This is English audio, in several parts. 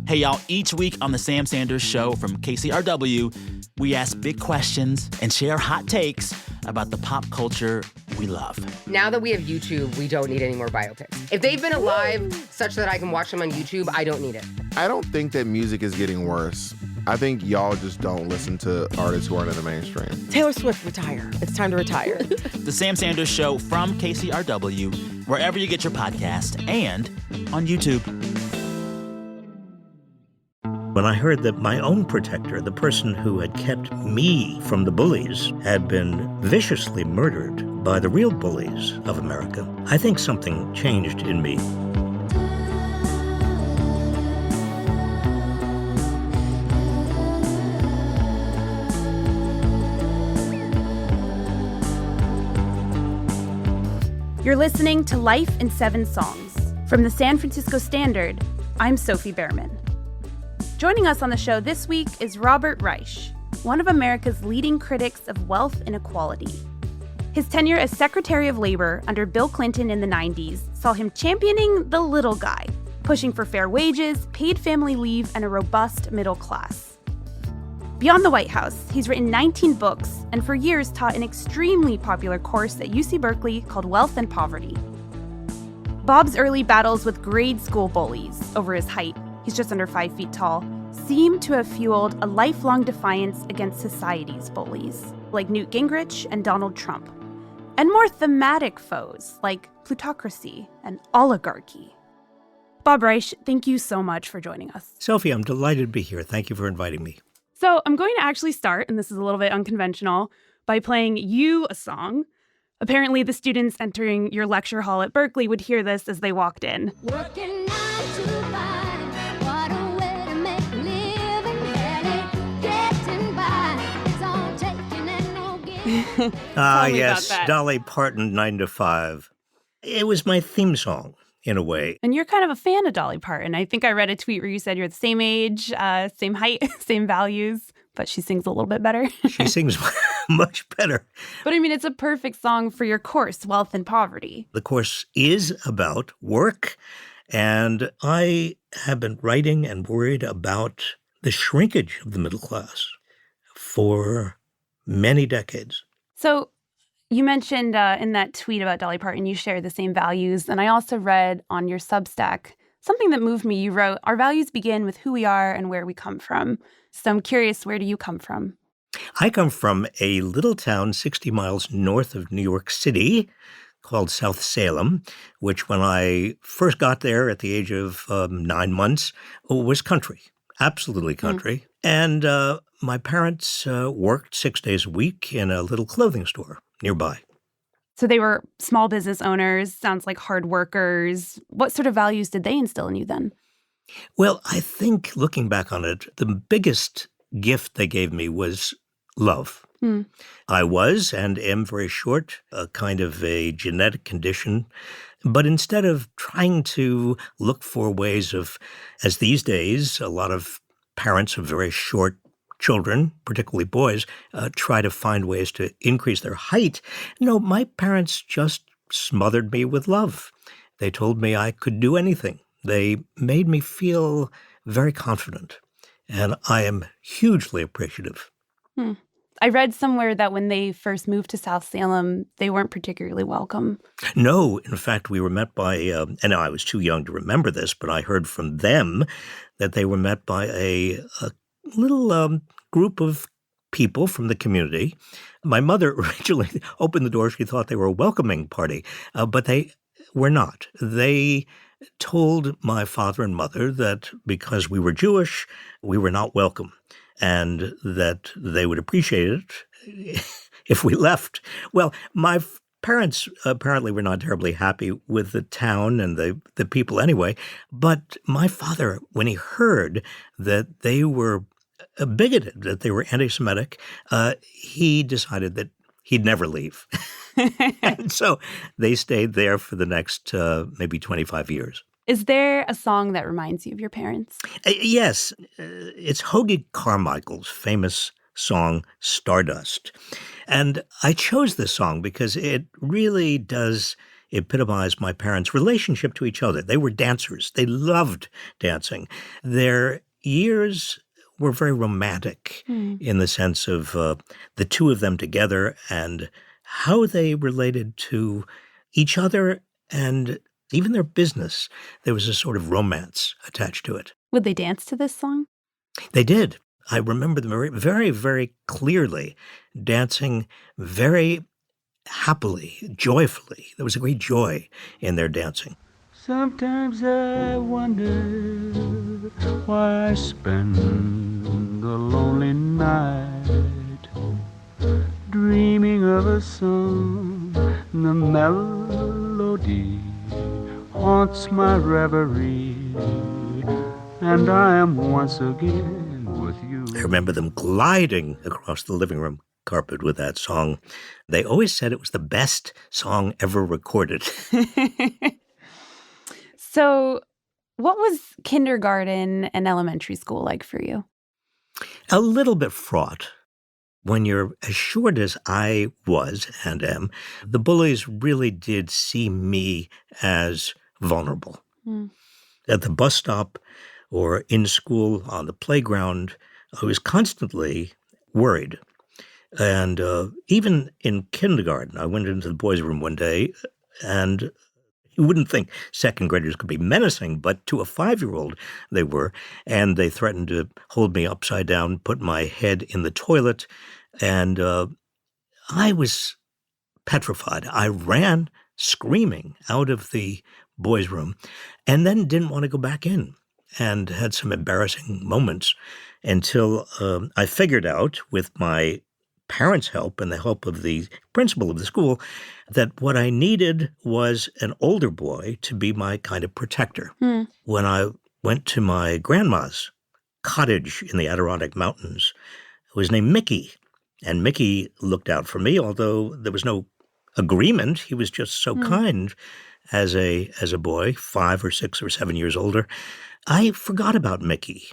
Hey, y'all, each week on The Sam Sanders Show from KCRW, we ask big questions and share hot takes about the pop culture we love. Now that we have YouTube, we don't need any more biopics. If they've been alive such that I can watch them on YouTube, I don't need it. I don't think that music is getting worse. I think y'all just don't listen to artists who aren't in the mainstream. Taylor Swift, retire. It's time to retire. The Sam Sanders Show from KCRW, wherever you get your podcast, and on YouTube. When I heard that my own protector, the person who had kept me from the bullies, had been viciously murdered by the real bullies of America, I think something changed in me. You're listening to Life in 7 Songs. From the San Francisco Standard, I'm Sophie Behrman. Joining us on the show this week is Robert Reich, one of America's leading critics of wealth inequality. His tenure as Secretary of Labor under Bill Clinton in the 90s saw him championing the little guy, pushing for fair wages, paid family leave, and a robust middle class. Beyond the White House, he's written 19 books and for years taught an extremely popular course at UC Berkeley called Wealth and Poverty. Bob's early battles with grade school bullies over his height, he's just under 5 feet tall, seem to have fueled a lifelong defiance against society's bullies, like Newt Gingrich and Donald Trump, and more thematic foes like plutocracy and oligarchy. Bob Reich, thank you so much for joining us. Sophie, I'm delighted to be here. Thank you for inviting me. So I'm going to actually start, and this is a little bit unconventional, by playing you a song. Apparently, the students entering your lecture hall at Berkeley would hear this as they walked in. Working 9 to 5, what a way to make a living, barely getting by. It's all taking and no giving. Yes, Dolly Parton, 9 to 5. It was my theme song, in a way. And you're kind of a fan of Dolly Parton. I think I read a tweet where you said you're the same age, same height, same values, but she sings a little bit better. She sings much better. But I mean, it's a perfect song for your course, Wealth and Poverty. The course is about work, and I have been writing and worried about the shrinkage of the middle class for many decades. So you mentioned in that tweet about Dolly Parton, you share the same values. And I also read on your Substack something that moved me. You wrote, "Our values begin with who we are and where we come from." So I'm curious, where do you come from? I come from a little town 60 miles north of New York City called South Salem, which when I first got there at the age of 9 months was country, absolutely country. And my parents worked 6 days a week in a little clothing store nearby. So they were small business owners, sounds like hard workers. What sort of values did they instill in you then? Well, I think looking back on it, the biggest gift they gave me was love. I was and am very short, a kind of a genetic condition. But instead of trying to look for ways of, as these days, a lot of parents of very short children, particularly boys, try to find ways to increase their height. No, my parents just smothered me with love. They told me I could do anything. They made me feel very confident, and I am hugely appreciative. I read somewhere that when they first moved to South Salem, they weren't particularly welcome. No, in fact, we were met by, and I was too young to remember this, but I heard from them that they were met by a little group of people from the community. My mother originally opened the door. She thought they were a welcoming party, but they were not. They told my father and mother that because we were Jewish, we were not welcome, and that they would appreciate it if we left. Well, my parents apparently were not terribly happy with the town and the people anyway, but my father, when he heard that they were bigoted, that they were anti-Semitic, he decided that he'd never leave. And so they stayed there for the next maybe 25 years. Is there a song that reminds you of your parents? Yes. It's Hoagy Carmichael's famous song, Stardust. And I chose this song because it really does epitomized my parents' relationship to each other. They were dancers. They loved dancing. Their years were very romantic in the sense of the two of them together and how they related to each other and even their business. There was a sort of romance attached to it. Would they dance to this song? They did. I remember them very, very, very clearly dancing very happily, joyfully. There was a great joy in their dancing. Sometimes I wonder why I spend the lonely night dreaming of a song. The melody haunts my reverie, and I am once again with you. I remember them gliding across the living room carpet with that song. They always said it was the best song ever recorded. So what was kindergarten and elementary school like for you? A little bit fraught. When you're as short as I was and am, the bullies really did see me as vulnerable. At the bus stop or in school on the playground, I was constantly worried. And even in kindergarten, I went into the boys' room one day, and you wouldn't think second graders could be menacing, but to a 5-year-old they were. And they threatened to hold me upside down, put my head in the toilet. And I was petrified. I ran screaming out of the boys' room and then didn't want to go back in, and had some embarrassing moments until I figured out, with my parents' help and the help of the principal of the school, that what I needed was an older boy to be my kind of protector. When I went to my grandma's cottage in the Adirondack Mountains, it was named Mickey. And Mickey looked out for me, although there was no agreement. He was just so kind as a boy, 5 or 6 or 7 years older. I forgot about Mickey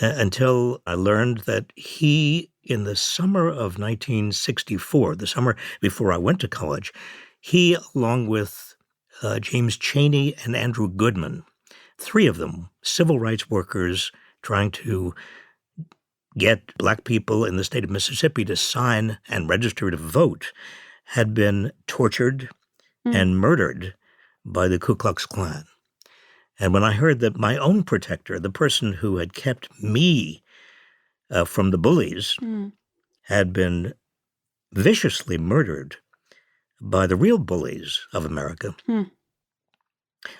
until I learned that he, in the summer of 1964, the summer before I went to college, he, along with James Chaney and Andrew Goodman, 3 of them, civil rights workers trying to get black people in the state of Mississippi to sign and register to vote, had been tortured and murdered by the Ku Klux Klan. And when I heard that my own protector, the person who had kept me from the bullies, had been viciously murdered by the real bullies of America,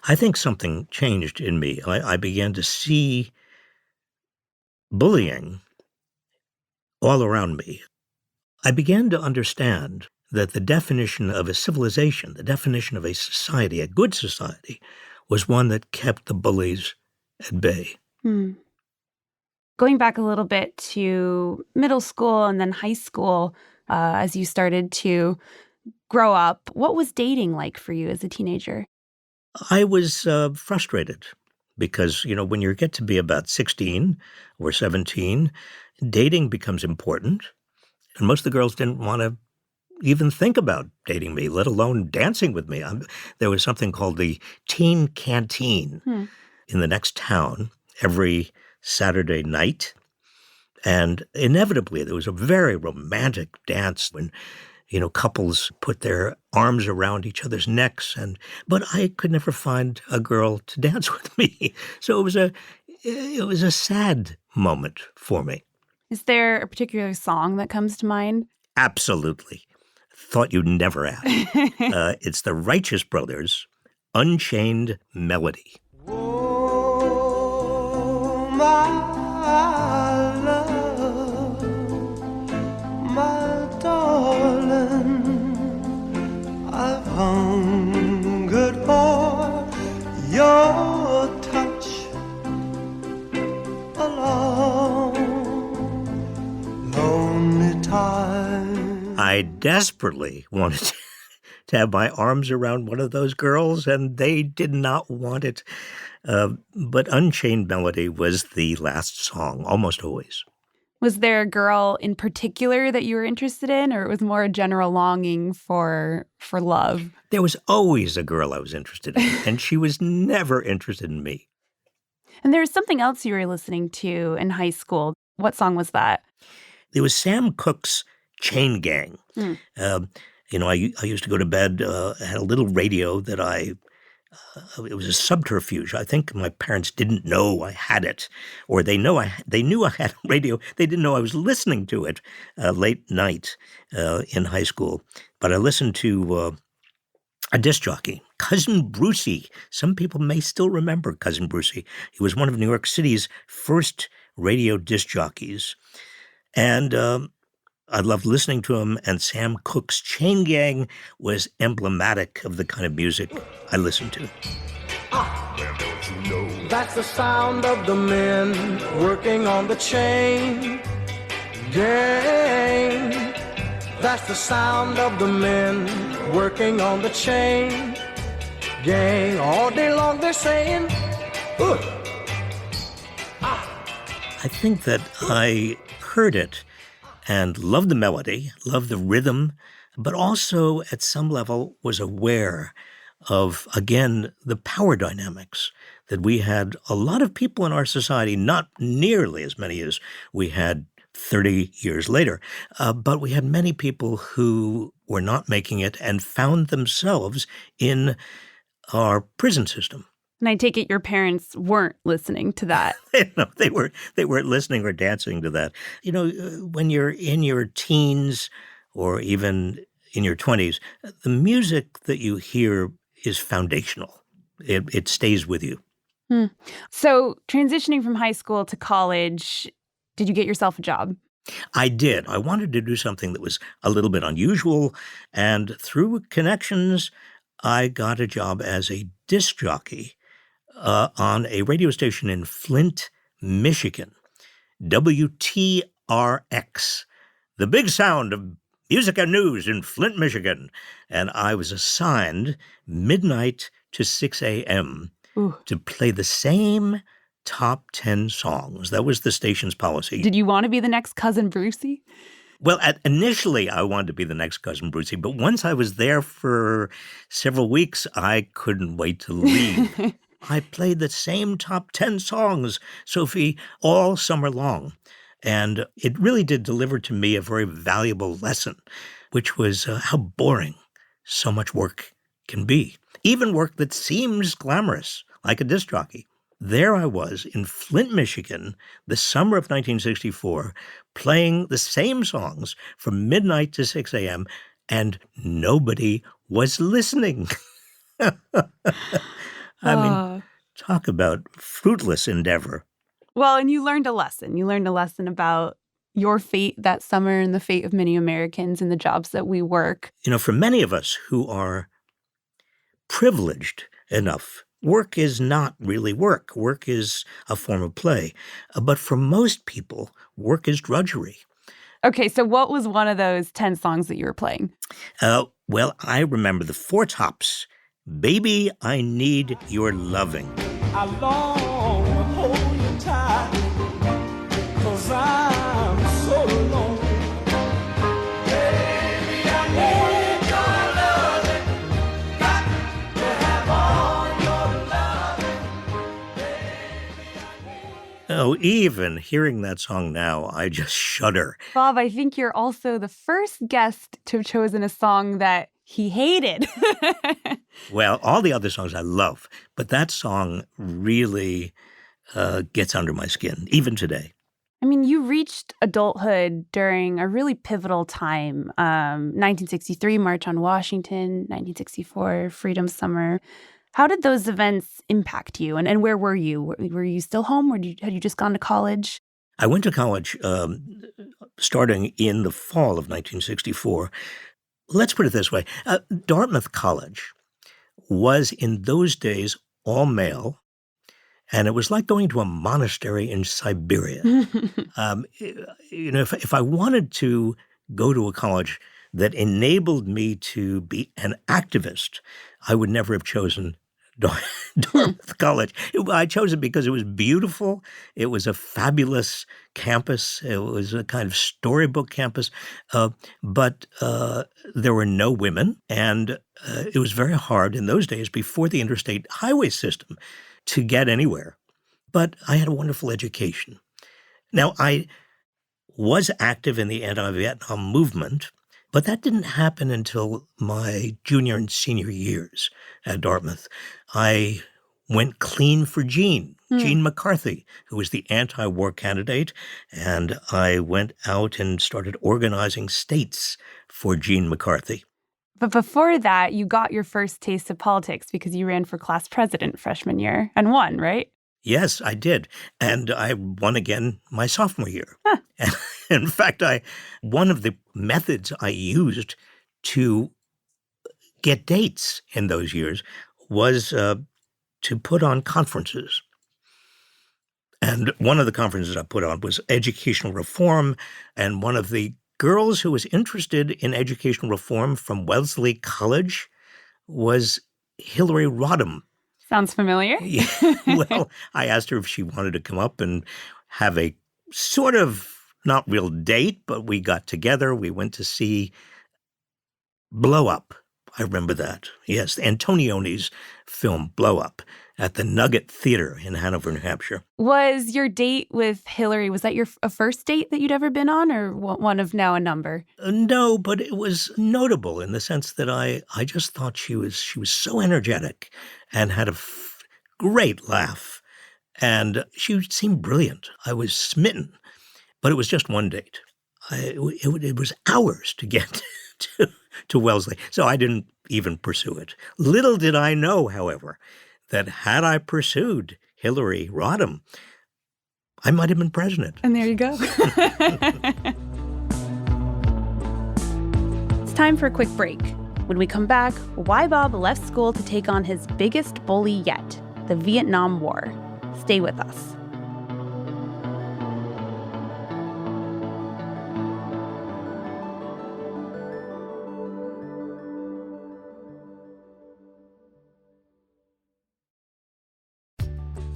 I think something changed in me. I began to see bullying all around me. I began to understand that the definition of a civilization, the definition of a society, a good society, was one that kept the bullies at bay. Going back a little bit to middle school and then high school, as you started to grow up, what was dating like for you as a teenager? I was frustrated because, when you get to be about 16 or 17, dating becomes important. And most of the girls didn't want to even think about dating me, let alone dancing with me. There was something called the teen canteen in the next town every Saturday night. And inevitably, there was a very romantic dance when, couples put their arms around each other's necks. But I could never find a girl to dance with me. So it was a sad moment for me. Is there a particular song that comes to mind? Absolutely. Thought you'd never ask. It's the Righteous Brothers, Unchained Melody. Oh, my love, my darling, I've hungered for your touch a long, lonely time. I desperately wanted to have my arms around one of those girls, and they did not want it. But Unchained Melody was the last song, almost always. Was there a girl in particular that you were interested in, or it was more a general longing for love? There was always a girl I was interested in, and she was never interested in me. And there was something else you were listening to in high school. What song was that? There was Sam Cooke's Chain Gang. Mm. I used to go to bed, I had a little radio that it was a subterfuge. I think my parents didn't know I had it, or they knew I had a radio. They didn't know I was listening to it late night in high school. But I listened to a disc jockey, Cousin Brucey. Some people may still remember Cousin Brucey. He was one of New York City's first radio disc jockeys. And I loved listening to him, and Sam Cooke's Chain Gang was emblematic of the kind of music I listened to. That's the sound of the men working on the chain gang. That's the sound of the men working on the chain gang. All day long they're saying, "Ugh." I think that I heard it and loved the melody, loved the rhythm, but also at some level was aware of, again, the power dynamics that we had a lot of people in our society, not nearly as many as we had 30 years later, but we had many people who were not making it and found themselves in our prison system. And I take it your parents weren't listening to that. No, they weren't listening or dancing to that. When you're in your teens or even in your 20s, the music that you hear is foundational. It stays with you. So transitioning from high school to college, did you get yourself a job? I did. I wanted to do something that was a little bit unusual, and through connections, I got a job as a disc jockey on a radio station in Flint, Michigan, WTRX, the big sound of music and news in Flint, Michigan. And I was assigned midnight to 6 a.m. to play the same top 10 songs. That was the station's policy. Did you want to be the next Cousin Brucey? Well, initially, I wanted to be the next Cousin Brucey, but once I was there for several weeks, I couldn't wait to leave. I played the same top 10 songs, Sophie, all summer long. And it really did deliver to me a very valuable lesson, which was how boring so much work can be. Even work that seems glamorous, like a disc jockey. There I was in Flint, Michigan, the summer of 1964, playing the same songs from midnight to 6 a.m., and nobody was listening. I mean, talk about fruitless endeavor. Well, and you learned a lesson. You learned a lesson about your fate that summer and the fate of many Americans in the jobs that we work. For many of us who are privileged enough, work is not really work. Work is a form of play. But for most people, work is drudgery. Okay, so what was one of those 10 songs that you were playing? Well, I remember the Four Tops. Baby, I Need Your Loving. I long to hold you tight, 'cause I'm so alone. Baby, I need your loving. Got to have all your loving. Baby, I need. Oh, even hearing that song now, I just shudder. Bob, I think you're also the first guest to have chosen a song that he hated. Well, all the other songs I love, but that song really gets under my skin, even today. I mean, you reached adulthood during a really pivotal time. 1963, March on Washington, 1964, Freedom Summer. How did those events impact you? And where were you? Were you still home, or had you just gone to college? I went to college starting in the fall of 1964. Let's put it this way. Dartmouth College was in those days all male, and it was like going to a monastery in Siberia. If I wanted to go to a college that enabled me to be an activist, I would never have chosen Dartmouth College. I chose it because it was beautiful. It was a fabulous campus. It was a kind of storybook campus. But there were no women, and it was very hard in those days, before the interstate highway system, to get anywhere. But I had a wonderful education. Now, I was active in the anti-Vietnam movement, but that didn't happen until my junior and senior years at Dartmouth. I went clean for Gene McCarthy, who was the anti-war candidate, and I went out and started organizing states for Gene McCarthy. But before that, you got your first taste of politics because you ran for class president freshman year and won, right? Yes, I did. And I won again my sophomore year. Huh. And in fact, one of the methods I used to get dates in those years was to put on conferences. And one of the conferences I put on was educational reform. And one of the girls who was interested in educational reform from Wellesley College was Hillary Rodham. Sounds familiar. Yeah. Well, I asked her if she wanted to come up and have a sort of not real date, but we got together. We went to see Blow Up. I remember that. Yes, Antonioni's film Blow Up at the Nugget Theater in Hanover, New Hampshire. Was your date with Hillary, was that your first date that you'd ever been on, or one of now a number? No, but it was notable in the sense that I just thought she was so energetic and had a great laugh. And she seemed brilliant. I was smitten. But it was just one date. It was hours to get to Wellesley. So I didn't even pursue it. Little did I know, however, that had I pursued Hillary Rodham, I might have been president. And there you go. It's time for a quick break. When we come back, why Bob left school to take on his biggest bully yet, the Vietnam War. Stay with us.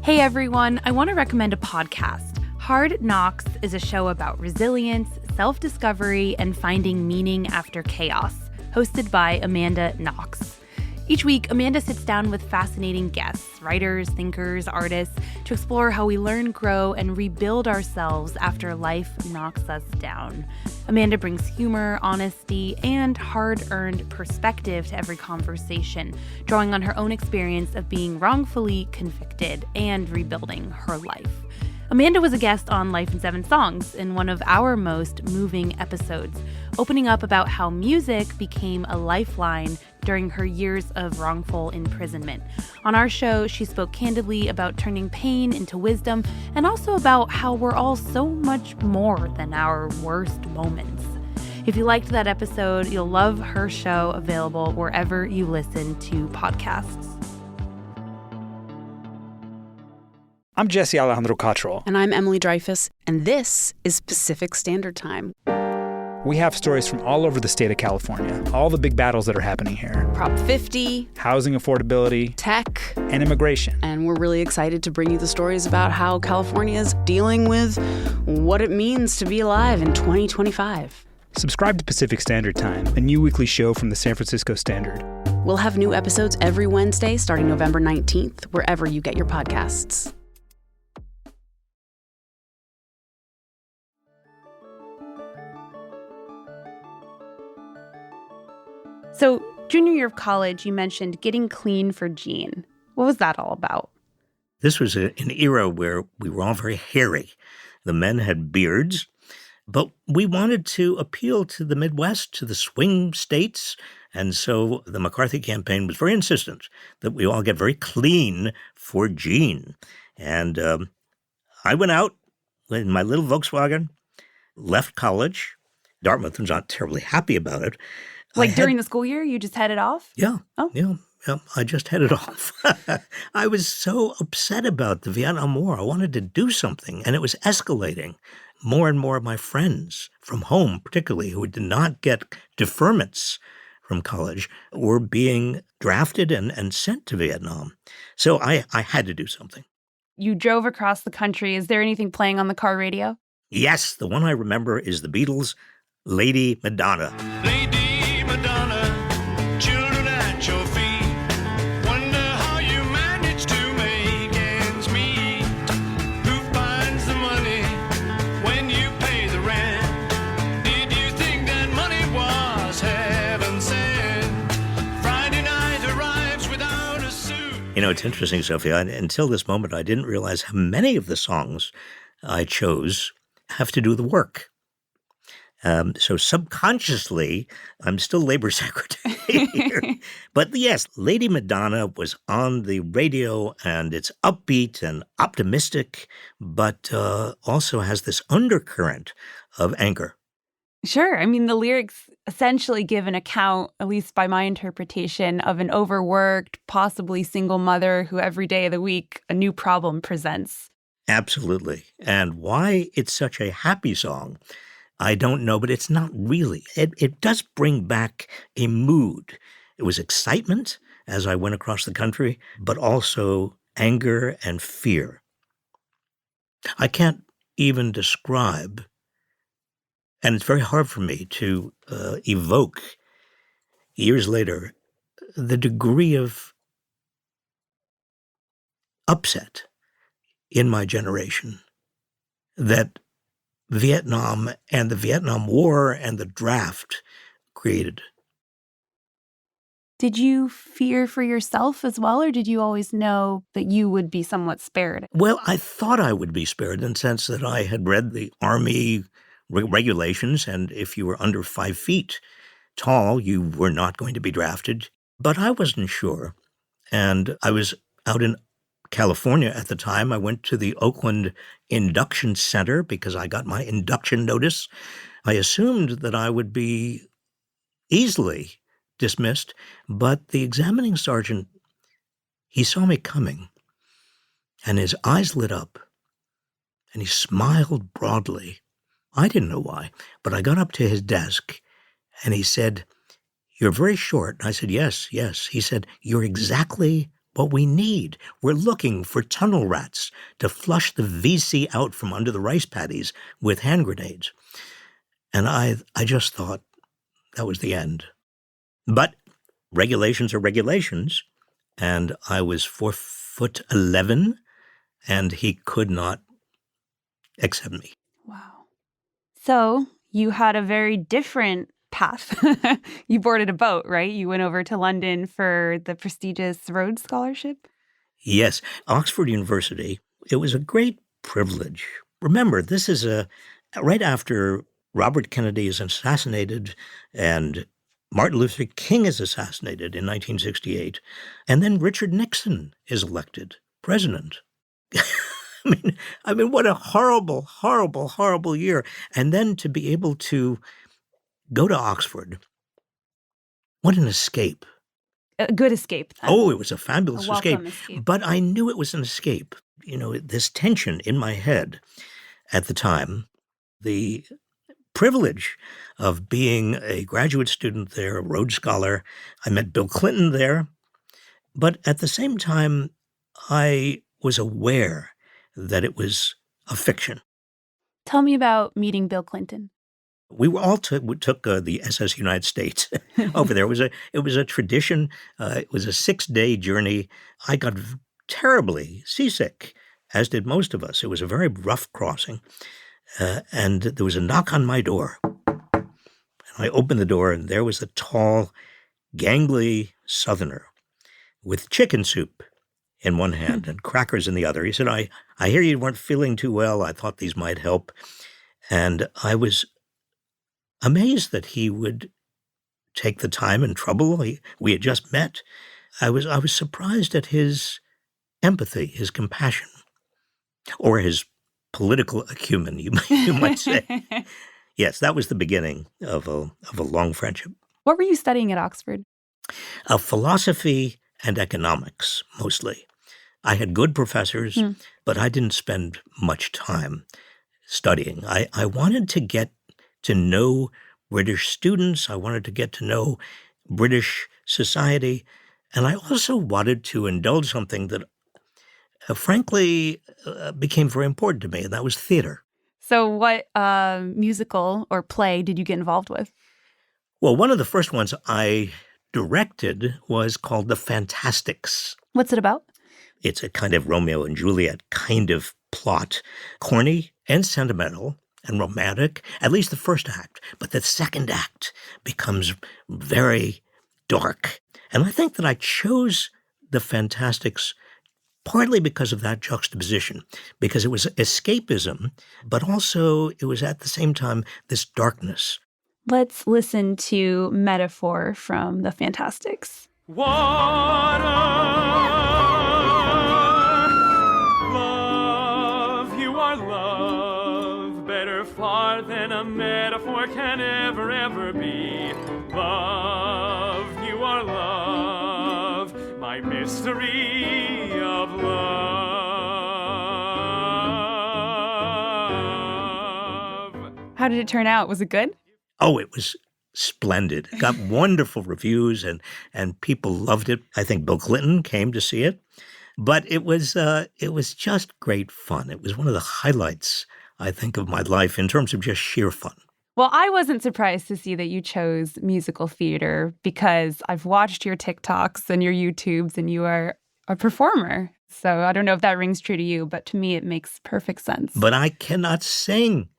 Hey everyone, I want to recommend a podcast. Hard Knocks is a show about resilience, self-discovery, and finding meaning after chaos, hosted by Amanda Knox. Each week, Amanda sits down with fascinating guests, writers, thinkers, artists, to explore how we learn, grow, and rebuild ourselves after life knocks us down. Amanda brings humor, honesty, and hard-earned perspective to every conversation, drawing on her own experience of being wrongfully convicted and rebuilding her life. Amanda was a guest on Life in 7 Songs in one of our most moving episodes, opening up about how music became a lifeline during her years of wrongful imprisonment. On our show, she spoke candidly about turning pain into wisdom and also about how we're all so much more than our worst moments. If you liked that episode, you'll love her show, available wherever you listen to podcasts. I'm Jesse Alejandro Cottrell. And I'm Emily Dreyfus, and this is Pacific Standard Time. We have stories from all over the state of California, all the big battles that are happening here. Prop 50, housing affordability, tech, and immigration. And we're really excited to bring you the stories about how California is dealing with what it means to be alive in 2025. Subscribe to Pacific Standard Time, a new weekly show from the San Francisco Standard. We'll have new episodes every Wednesday starting November 19th, wherever you get your podcasts. So, junior year of college, you mentioned getting clean for Gene. What was that all about? This was an era where we were all very hairy. The men had beards, but we wanted to appeal to the Midwest, to the swing states. And so the McCarthy campaign was very insistent that we all get very clean for Gene. And I went out in my little Volkswagen, left college. Dartmouth was not terribly happy about it. Like during the school year, you just headed off? Yeah. Oh. Yeah. I just headed off. I was so upset about the Vietnam War. I wanted to do something, and it was escalating. More and more of my friends from home, particularly, who did not get deferments from college were being drafted and sent to Vietnam. So I had to do something. You drove across the country. Is there anything playing on the car radio? Yes, the one I remember is the Beatles' Lady Madonna. Lady Madonna, children at your feet. Wonder how you manage to make ends meet. Who finds the money when you pay the rent? Did you think that money was heaven sent? Friday night arrives without a suit. You know, it's interesting, Sophie. Until this moment, I didn't realize how many of the songs I chose have to do the work. So subconsciously, I'm still labor secretary here. But yes, Lady Madonna was on the radio, and it's upbeat and optimistic, but also has this undercurrent of anger. Sure. I mean, the lyrics essentially give an account, at least by my interpretation, of an overworked, possibly single mother who every day of the week a new problem presents. Absolutely. And why it's such a happy song, I don't know, but it's not really. It does bring back a mood. It was excitement as I went across the country, but also anger and fear. I can't even describe, and it's very hard for me to evoke years later, the degree of upset in my generation that Vietnam and the Vietnam War and the draft created. Did you fear for yourself as well, or did you always know that you would be somewhat spared? Well, I thought I would be spared in the sense that I had read the Army regulations, and if you were under 5 feet tall, you were not going to be drafted. But I wasn't sure. And I was out in California at the time. I went to the Oakland Induction Center because I got my induction notice. I assumed that I would be easily dismissed, but the examining sergeant, he saw me coming, and his eyes lit up, and he smiled broadly. I didn't know why, but I got up to his desk, and he said, "You're very short." I said, yes. He said, "You're exactly what we need. We're looking for tunnel rats to flush the VC out from under the rice paddies with hand grenades." And I just thought that was the end. But regulations are regulations, and I was 4'11", and he could not accept me. Wow. So you had a very different path. You boarded a boat, right? You went over to London for the prestigious Rhodes Scholarship? Yes, Oxford University. It was a great privilege. Remember, this is right after Robert Kennedy is assassinated and Martin Luther King is assassinated in 1968, and then Richard Nixon is elected president. I mean, what a horrible, horrible, horrible year. And then to be able to go to Oxford, what an escape. A good escape, then. Oh, it was a fabulous welcome escape. But I knew it was an escape. You know, this tension in my head at the time, the privilege of being a graduate student there, a Rhodes Scholar. I met Bill Clinton there. But at the same time, I was aware that it was a fiction. Tell me about meeting Bill Clinton. We were all took the SS United States over there. It was a tradition. It was a 6-day journey. I got terribly seasick, as did most of us. It was a very rough crossing. And there was a knock on my door. And I opened the door, and there was a tall, gangly Southerner with chicken soup in one hand and crackers in the other. He said, I hear you weren't feeling too well. I thought these might help. And I was amazed that he would take the time and trouble. We had just met. I was surprised at his empathy, his compassion, or his political acumen, you might say. Yes, that was the beginning of a long friendship. What were you studying at Oxford? Philosophy and economics, mostly. I had good professors, but I didn't spend much time studying. I wanted to get to know British students. I wanted to get to know British society. And I also wanted to indulge something that, frankly, became very important to me, and that was theater. So what musical or play did you get involved with? Well, one of the first ones I directed was called The Fantasticks. What's it about? It's a kind of Romeo and Juliet kind of plot, corny and sentimental and romantic, at least the first act. But the second act becomes very dark. And I think that I chose The Fantasticks partly because of that juxtaposition, because it was escapism, but also it was at the same time this darkness. Let's listen to Metaphor from The Fantasticks. Water, love, you are love, better far than a metaphor can ever be. Love, you are love, my mystery of love. How did it turn out? Was it good? Oh, it was splendid. It got wonderful reviews and people loved it. I think Bill Clinton came to see it. But it was just great fun. It was one of the highlights, I think, of my life in terms of just sheer fun. Well, I wasn't surprised to see that you chose musical theater because I've watched your TikToks and your YouTubes and you are a performer. So I don't know if that rings true to you, but to me it makes perfect sense. But I cannot sing,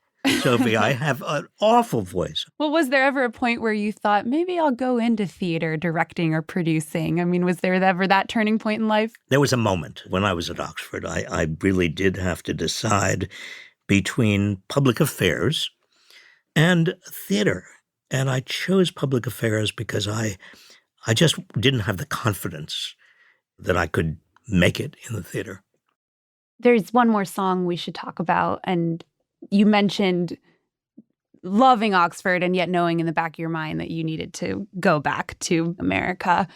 Sophie. I have an awful voice. Well, was there ever a point where you thought, maybe I'll go into theater, directing or producing? I mean, was there ever that turning point in life? There was a moment when I was at Oxford. I really did have to decide between public affairs and theater. And I chose public affairs because I just didn't have the confidence that I could make it in the theater. There's one more song we should talk about. And you mentioned loving Oxford and yet knowing in the back of your mind that you needed to go back to America.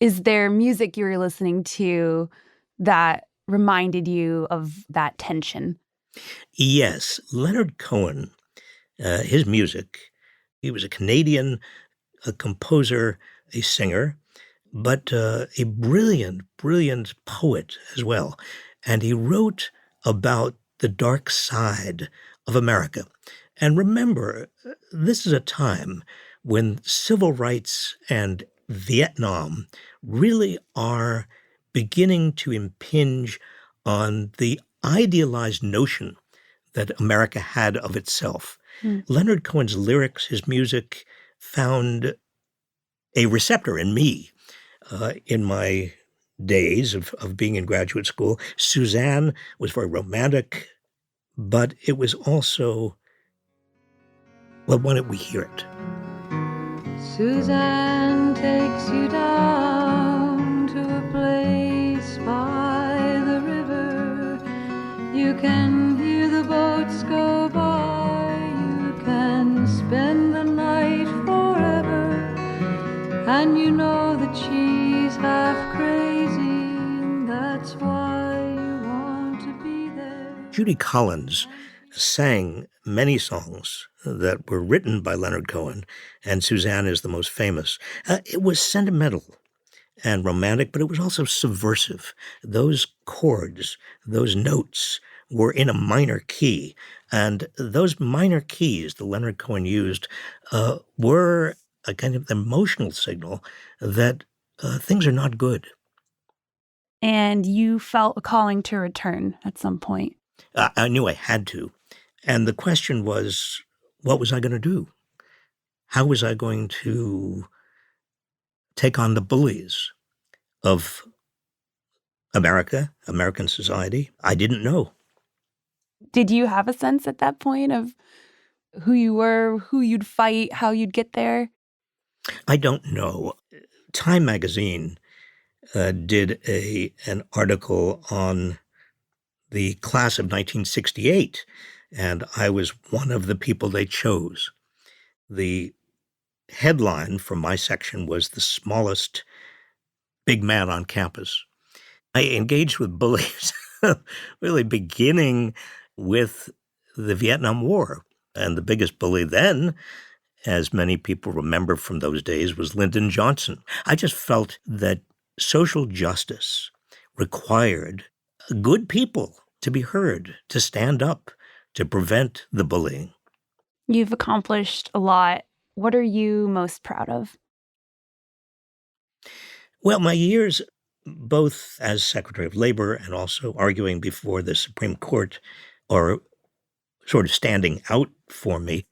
Is there music you were listening to that reminded you of that tension? Yes, Leonard Cohen, his music, he was a Canadian, a composer, a singer, but a brilliant, brilliant poet as well. And he wrote about the dark side of America. And remember, this is a time when civil rights and Vietnam really are beginning to impinge on the idealized notion that America had of itself. Leonard Cohen's lyrics, his music, found a receptor in me in my days of being in graduate school. Suzanne was very romantic, but it was also, well, why don't we hear it? Suzanne takes you down to a place by the river. You can hear the boats go by. You can spend the night forever. And you know that she's half crazy. And that's why you want to be there. Judy Collins sang many songs that were written by Leonard Cohen, and Suzanne is the most famous. It was sentimental and romantic, but it was also subversive. Those chords, those notes were in a minor key, and those minor keys that Leonard Cohen used were a kind of emotional signal that things are not good. And you felt a calling to return at some point. I knew I had to. And the question was, what was I going to do? How was I going to take on the bullies of America, American society? I didn't know. Did you have a sense at that point of who you were, who you'd fight, how you'd get there? I don't know. Time magazine did an article on the class of 1968, and I was one of the people they chose. The headline from my section was "The Smallest Big Man on Campus." I engaged with bullies, really beginning with the Vietnam War. And the biggest bully then as many people remember from those days, was Lyndon Johnson. I just felt that social justice required good people to be heard, to stand up, to prevent the bullying. You've accomplished a lot. What are you most proud of? Well, my years, both as Secretary of Labor and also arguing before the Supreme Court, are sort of standing out for me.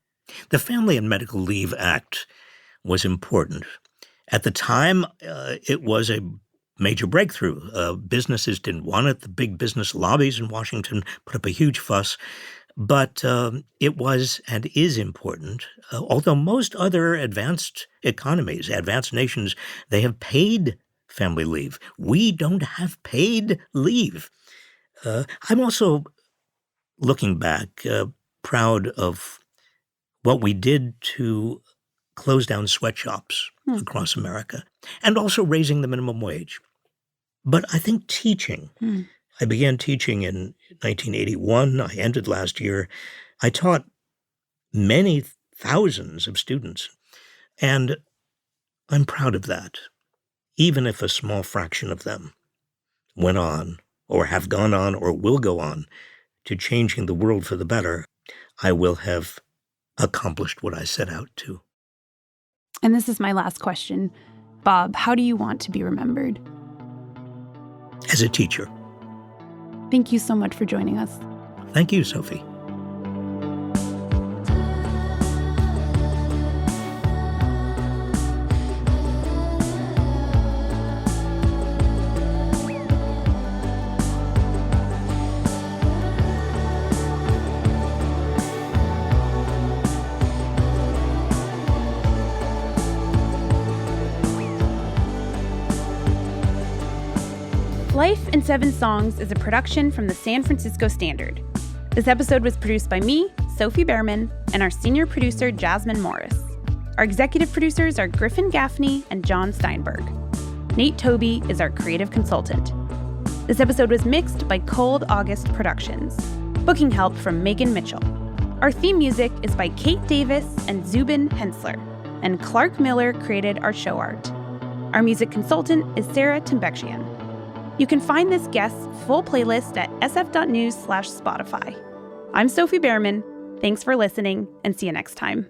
The Family and Medical Leave Act was important. At the time, it was a major breakthrough. Businesses didn't want it. The big business lobbies in Washington put up a huge fuss. But it was and is important. Although most other advanced economies, advanced nations, they have paid family leave. We don't have paid leave. I'm also, looking back, proud of what we did to close down sweatshops across America, and also raising the minimum wage. But I think teaching, I began teaching in 1981. I ended last year. I taught many thousands of students, and I'm proud of that. Even if a small fraction of them went on, or have gone on, or will go on to changing the world for the better, I will have accomplished what I set out to. And this is my last question. Bob, how do you want to be remembered? As a teacher. Thank you so much for joining us. Thank you, Sophie. Life in 7 Songs is a production from the San Francisco Standard. This episode was produced by me, Sophie Behrman, and our senior producer, Jasmine Morris. Our executive producers are Griffin Gaffney and John Steinberg. Nate Toby is our creative consultant. This episode was mixed by Cold August Productions. Booking help from Megan Mitchell. Our theme music is by Kate Davis and Zubin Hensler, and Clark Miller created our show art. Our music consultant is Sarah Timbekshian. You can find this guest's full playlist at sf.news/Spotify. I'm Sophie Behrman. Thanks for listening, and see you next time.